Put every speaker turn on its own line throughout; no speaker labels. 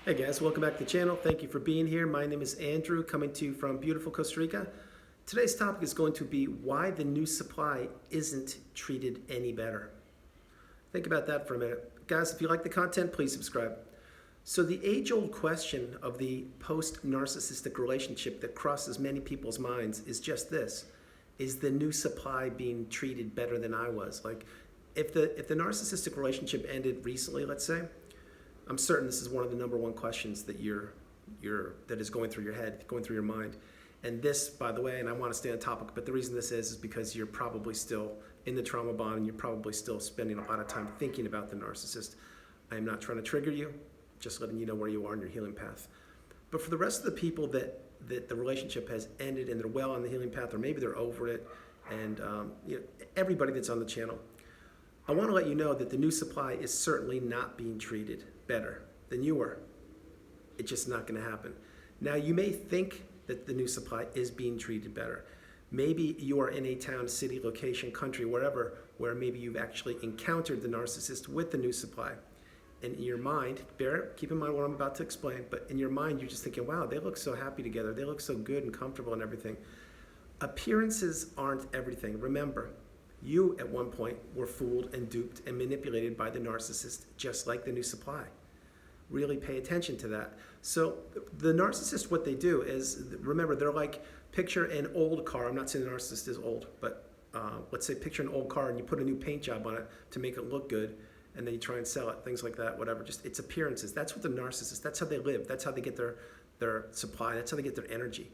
Hey guys, welcome back to the channel. Thank you for being here. My name is Andrew, coming to you from beautiful Costa Rica. Today's topic is going to be why the new supply isn't treated any better. Think about that for a minute. Guys, if you like the content, please subscribe. So the age-old question of the post-narcissistic relationship that crosses many people's minds is just this. Is the new supply being treated better than I was? Like, if the narcissistic relationship ended recently, let's say, I'm certain this is one of the number one questions that that is going through your head, going through your mind. And this, by the way, and I want to stay on topic, but the reason this is because you're probably still in the trauma bond and you're probably still spending a lot of time thinking about the narcissist. I am not trying to trigger you, just letting you know where you are in your healing path. But for the rest of the people that the relationship has ended and they're well on the healing path, or maybe they're over it, and everybody that's on the channel, I want to let you know that the new supply is certainly not being treated better than you were. It's just not going to happen. Now, you may think that the new supply is being treated better. Maybe you are in a town, city, location, country, wherever, where maybe you've actually encountered the narcissist with the new supply. And in your mind, keep in mind what I'm about to explain, but in your mind, you're just thinking, wow, they look so happy together. They look so good and comfortable and everything. Appearances aren't everything. Remember, you at one point were fooled and duped and manipulated by the narcissist, just like the new supply. Really pay attention to that. So the narcissist, what they do is, remember, they're like, picture an old car. I'm not saying the narcissist is old, but let's say picture an old car and you put a new paint job on it to make it look good, and then you try and sell it, things like that, whatever. Just it's appearances. That's what the narcissist, that's how they live. That's how they get their supply. That's how they get their energy.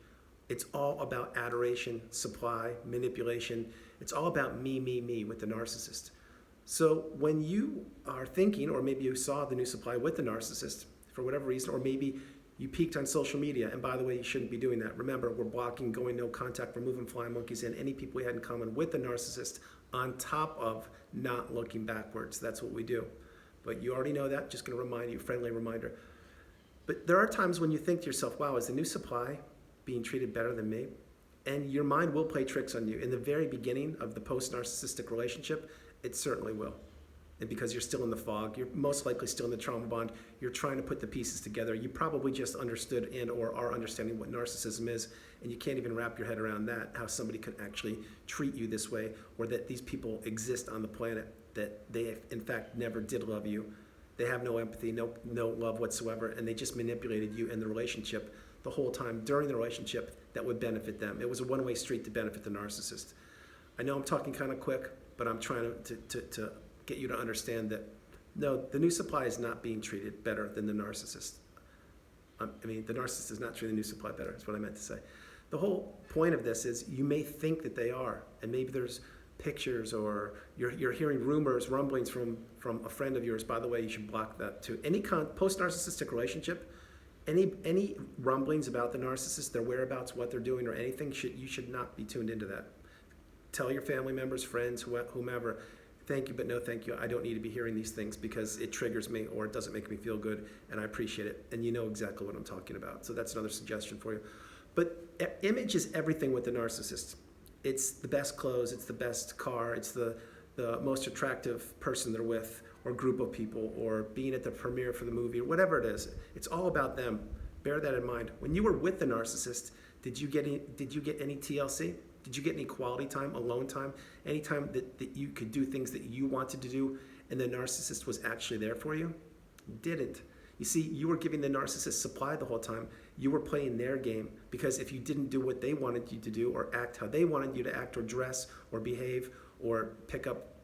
It's all about adoration, supply, manipulation. It's all about me, me, me with the narcissist. So when you are thinking, or maybe you saw the new supply with the narcissist for whatever reason, or maybe you peeked on social media, and by the way, you shouldn't be doing that. Remember, we're blocking, going no contact, removing flying monkeys, and any people we had in common with the narcissist on top of not looking backwards. That's what we do. But you already know that, just gonna remind you, friendly reminder. But there are times when you think to yourself, wow, is the new supply being treated better than me? And your mind will play tricks on you. In the very beginning of the post-narcissistic relationship, it certainly will. And because you're still in the fog, you're most likely still in the trauma bond, you're trying to put the pieces together. You probably just understood and or are understanding what narcissism is, and you can't even wrap your head around that, how somebody could actually treat you this way, or that these people exist on the planet, that they in fact never did love you. They have no empathy, no love whatsoever, and they just manipulated you in the relationship the whole time during the relationship that would benefit them. It was a one-way street to benefit the narcissist. I know I'm talking kind of quick, but I'm trying to get you to understand that, no, the new supply is not being treated better than the narcissist. I mean, the narcissist is not treating the new supply better, is what I meant to say. The whole point of this is you may think that they are, and maybe there's pictures, or you're hearing rumors, rumblings from a friend of yours. By the way, you should block that too. Any post-narcissistic relationship, any rumblings about the narcissist, their whereabouts, what they're doing, or anything, you should not be tuned into that. Tell your family members, friends, whomever, thank you, but no thank you. I don't need to be hearing these things because it triggers me or it doesn't make me feel good, and I appreciate it. And you know exactly what I'm talking about. So that's another suggestion for you. But image is everything with the narcissist. It's the best clothes, it's the best car, it's the most attractive person they're with, or group of people, or being at the premiere for the movie, or whatever it is. It's all about them. Bear that in mind. When you were with the narcissist, did you get any TLC? Did you get any quality time, alone time, any time that you could do things that you wanted to do and the narcissist was actually there for you? Didn't. You see, you were giving the narcissist supply the whole time. You were playing their game, because if you didn't do what they wanted you to do, or act how they wanted you to act, or dress, or behave, or pick up,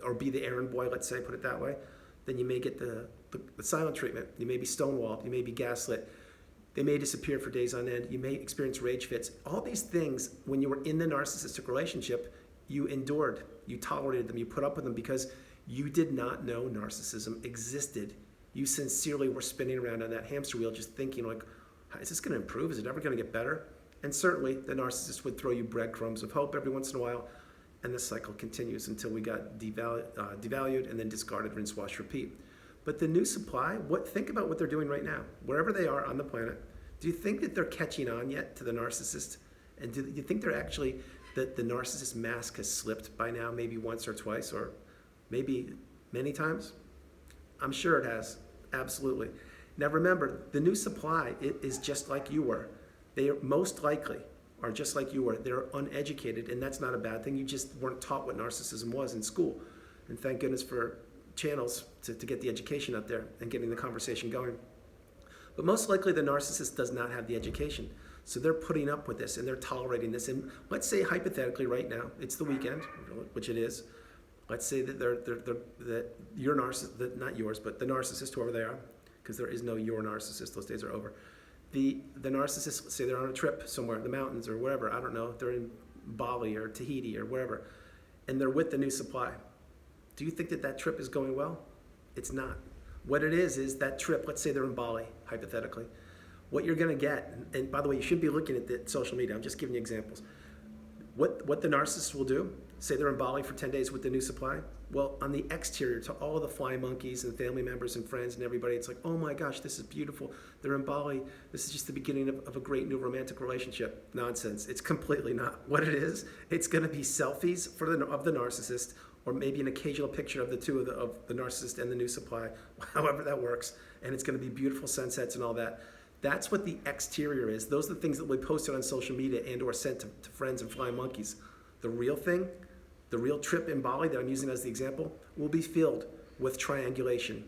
or be the errand boy, let's say, put it that way, then you may get the silent treatment. You may be stonewalled. You may be gaslit. They may disappear for days on end. You may experience rage fits. All these things, when you were in the narcissistic relationship, you endured, you tolerated them, you put up with them because you did not know narcissism existed. You sincerely were spinning around on that hamster wheel just thinking like, is this going to improve? Is it ever going to get better? And certainly the narcissist would throw you breadcrumbs of hope every once in a while, and the cycle continues until we got devalued and then discarded, rinse, wash, repeat. But the new supply, think about what they're doing right now. Wherever they are on the planet, do you think that they're catching on yet to the narcissist? And do you think they're actually, that the narcissist mask has slipped by now, maybe once or twice, or maybe many times? I'm sure it has, absolutely. Now remember, the new supply is just like you were. They are most likely are just like you were. They're uneducated, and that's not a bad thing. You just weren't taught what narcissism was in school. And thank goodness for channels to get the education out there and getting the conversation going. But most likely the narcissist does not have the education. So they're putting up with this and they're tolerating this. And let's say hypothetically right now, it's the weekend, which it is. Let's say that that your narcissist, not yours, but the narcissist, whoever they are, because there is no your narcissist, those days are over. The narcissist, let's say they're on a trip somewhere in the mountains or wherever, I don't know, they're in Bali or Tahiti or wherever, and they're with the new supply. Do you think that that trip is going well? It's not. What it is that trip, let's say they're in Bali, hypothetically, what you're gonna get, and by the way, you shouldn't be looking at the social media, I'm just giving you examples. What the narcissist will do, say they're in Bali for 10 days with the new supply, well, on the exterior to all the fly monkeys and family members and friends and everybody, it's like, oh my gosh, this is beautiful. They're in Bali. This is just the beginning of a great new romantic relationship. Nonsense. It's completely not. What it is, it's going to be selfies of the narcissist, or maybe an occasional picture of the two of the narcissist and the new supply, however that works. And it's going to be beautiful sunsets and all that. That's what the exterior is. Those are the things that we posted on social media and or sent to friends and flying monkeys. The real thing, the real trip in Bali that I'm using as the example, will be filled with triangulation,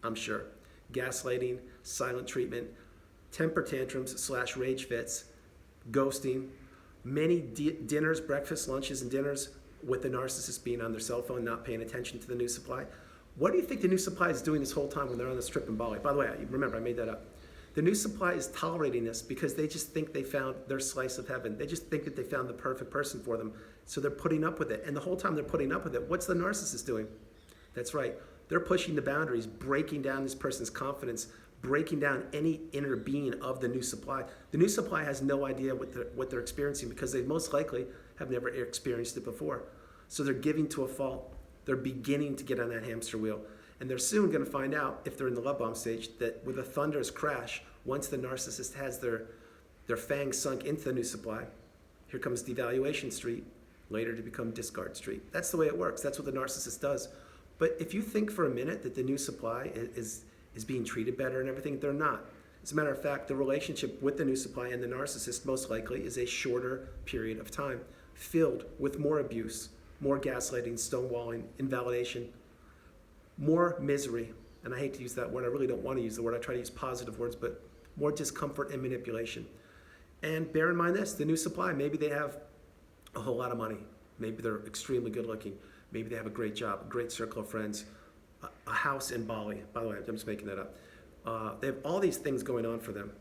I'm sure. Gaslighting, silent treatment, temper tantrums / rage fits, ghosting, many dinners, breakfast, lunches, and dinners with the narcissist being on their cell phone, not paying attention to the new supply. What do you think the new supply is doing this whole time when they're on this trip in Bali? By the way, remember, I made that up. The new supply is tolerating this because they just think they found their slice of heaven. They just think that they found the perfect person for them. So they're putting up with it. And the whole time they're putting up with it, what's the narcissist doing? That's right. They're pushing the boundaries, breaking down this person's confidence, breaking down any inner being of the new supply. The new supply has no idea what they're experiencing because they most likely have never experienced it before. So they're giving to a fault. They're beginning to get on that hamster wheel. And they're soon going to find out, if they're in the love bomb stage, that with a thunderous crash, once the narcissist has their fangs sunk into the new supply, here comes devaluation street, later to become discard street. That's the way it works. That's what the narcissist does. But if you think for a minute that the new supply is being treated better and everything, they're not. As a matter of fact, the relationship with the new supply and the narcissist most likely is a shorter period of time, filled with more abuse, more gaslighting, stonewalling, invalidation, more misery. And I hate to use that word. I really don't want to use the word. I try to use positive words, but more discomfort and manipulation. And bear in mind this, the new supply, maybe they have a whole lot of money. Maybe they're extremely good looking. Maybe they have a great job, a great circle of friends, a house in Bali. By the way, I'm just making that up. They have all these things going on for them.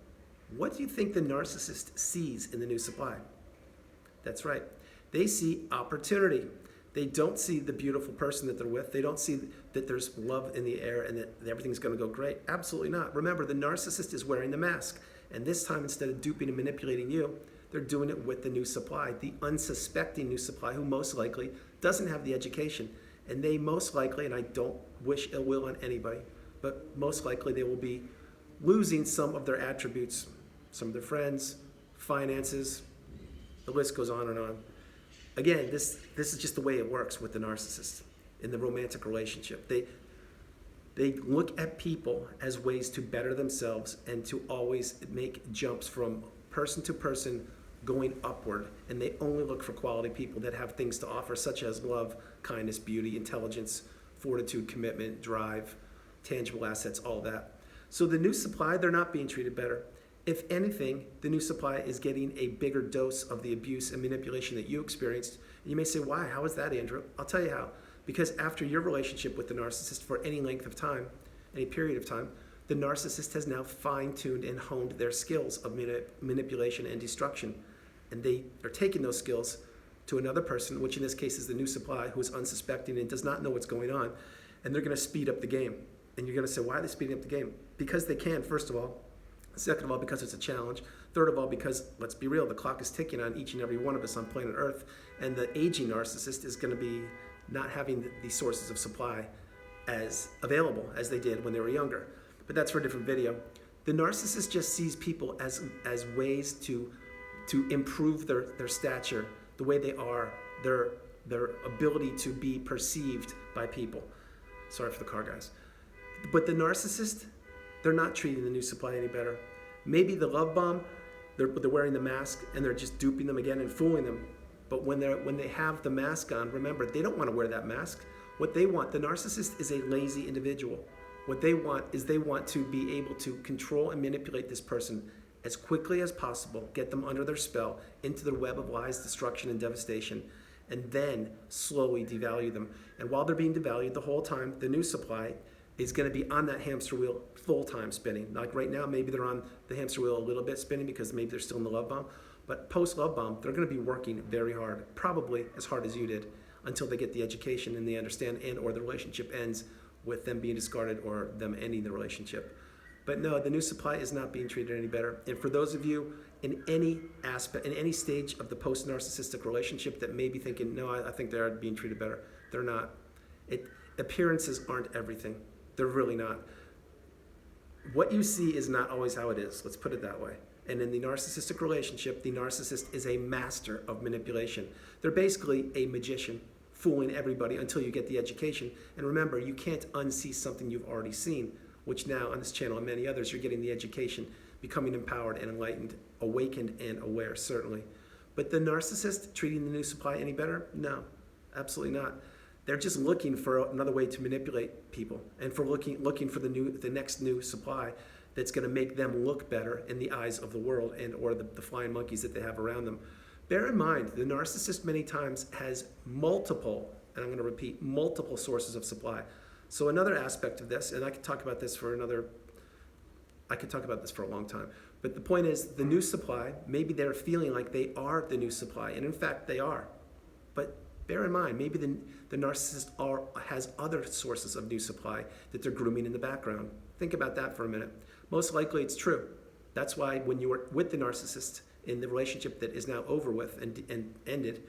What do you think the narcissist sees in the new supply? That's right. They see opportunity. They don't see the beautiful person that they're with. They don't see that there's love in the air and that everything's going to go great. Absolutely not. Remember, the narcissist is wearing the mask. And this time, instead of duping and manipulating you, they're doing it with the new supply, the unsuspecting new supply, who most likely doesn't have the education. And they most likely, and I don't wish ill will on anybody, but most likely they will be losing some of their attributes, some of their friends, finances, the list goes on and on. Again, this is just the way it works with the narcissist in the romantic relationship. They look at people as ways to better themselves and to always make jumps from person to person going upward. And they only look for quality people that have things to offer, such as love, kindness, beauty, intelligence, fortitude, commitment, drive, tangible assets, all that. So the new supply, they're not being treated better. If anything, the new supply is getting a bigger dose of the abuse and manipulation that you experienced. And you may say, why? How is that, Andrew? I'll tell you how. Because after your relationship with the narcissist for any length of time, any period of time, the narcissist has now fine-tuned and honed their skills of manipulation and destruction. And they are taking those skills to another person, which in this case is the new supply, who is unsuspecting and does not know what's going on. And they're going to speed up the game. And you're going to say, why are they speeding up the game? Because they can, first of all. Second of all, because it's a challenge. Third of all, because, let's be real, the clock is ticking on each and every one of us on planet Earth. And the aging narcissist is going to be not having these sources of supply as available as they did when they were younger. But that's for a different video. The narcissist just sees people as ways to improve their stature, the way they are, their ability to be perceived by people. Sorry for the car, guys. But the narcissist they're not treating the new supply any better. Maybe the love bomb, they're wearing the mask and they're just duping them again and fooling them. But when they have the mask on, remember, they don't want to wear that mask. What they want, the narcissist is a lazy individual. What they want is they want to be able to control and manipulate this person as quickly as possible, get them under their spell, into the web of lies, destruction, and devastation, and then slowly devalue them. And while they're being devalued the whole time, the new supply is going to be on that hamster wheel full time spinning. Like right now, maybe they're on the hamster wheel a little bit spinning because maybe they're still in the love bomb. But post love bomb, they're going to be working very hard, probably as hard as you did, until they get the education and they understand, and or the relationship ends with them being discarded or them ending the relationship. But no, the new supply is not being treated any better. And for those of you in any aspect, in any stage of the post-narcissistic relationship that may be thinking, no, I think they're being treated better, they're not. Appearances aren't everything. They're really not. What you see is not always how it is. Let's put it that way. And in the narcissistic relationship, the narcissist is a master of manipulation. They're basically a magician, fooling everybody until you get the education. And remember, you can't unsee something you've already seen, which now on this channel and many others, you're getting the education, becoming empowered and enlightened, awakened and aware, certainly. But the narcissist treating the new supply any better? No, absolutely not. They're just looking for another way to manipulate people and for looking for the next new supply that's going to make them look better in the eyes of the world and or the flying monkeys that they have around them. Bear in mind, the narcissist many times has multiple, and I'm going to repeat, multiple sources of supply. So another aspect of this, and I could talk about this for a long time, but the point is the new supply, maybe they're feeling like they are the new supply, and in fact they are. But bear in mind, maybe the narcissist has other sources of new supply that they're grooming in the background. Think about that for a minute. Most likely it's true. That's why when you were with the narcissist in the relationship that is now over with and ended,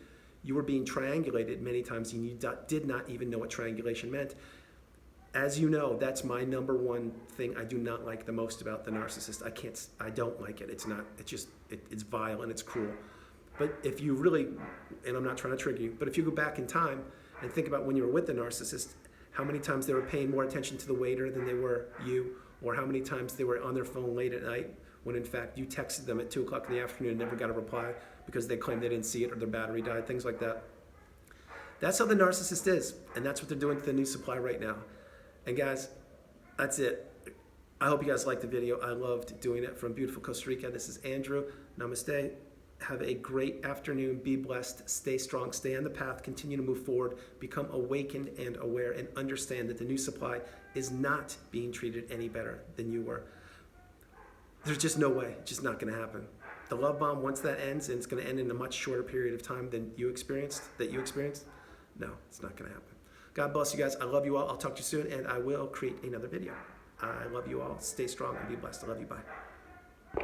you were being triangulated many times and you did not even know what triangulation meant. As you know, that's my number one thing I do not like the most about the narcissist. I don't like it. It's vile and it's cruel. But if you really, and I'm not trying to trigger you, but if you go back in time and think about when you were with the narcissist, how many times they were paying more attention to the waiter than they were you, or how many times they were on their phone late at night when in fact you texted them at 2 o'clock in the afternoon and never got a reply because they claimed they didn't see it or their battery died, things like that. That's how the narcissist is, and that's what they're doing to the new supply right now. And guys, that's it. I hope you guys liked the video. I loved doing it from beautiful Costa Rica. This is Andrew. Namaste. Have a great afternoon. Be blessed. Stay strong. Stay on the path. Continue to move forward. Become awakened and aware and understand that the new supply is not being treated any better than you were. There's just no way. It's just not going to happen. The love bomb, once that ends, and it's going to end in a much shorter period of time than you experienced, no, it's not going to happen. God bless you guys. I love you all. I'll talk to you soon, and I will create another video. I love you all. Stay strong and be blessed. I love you. Bye.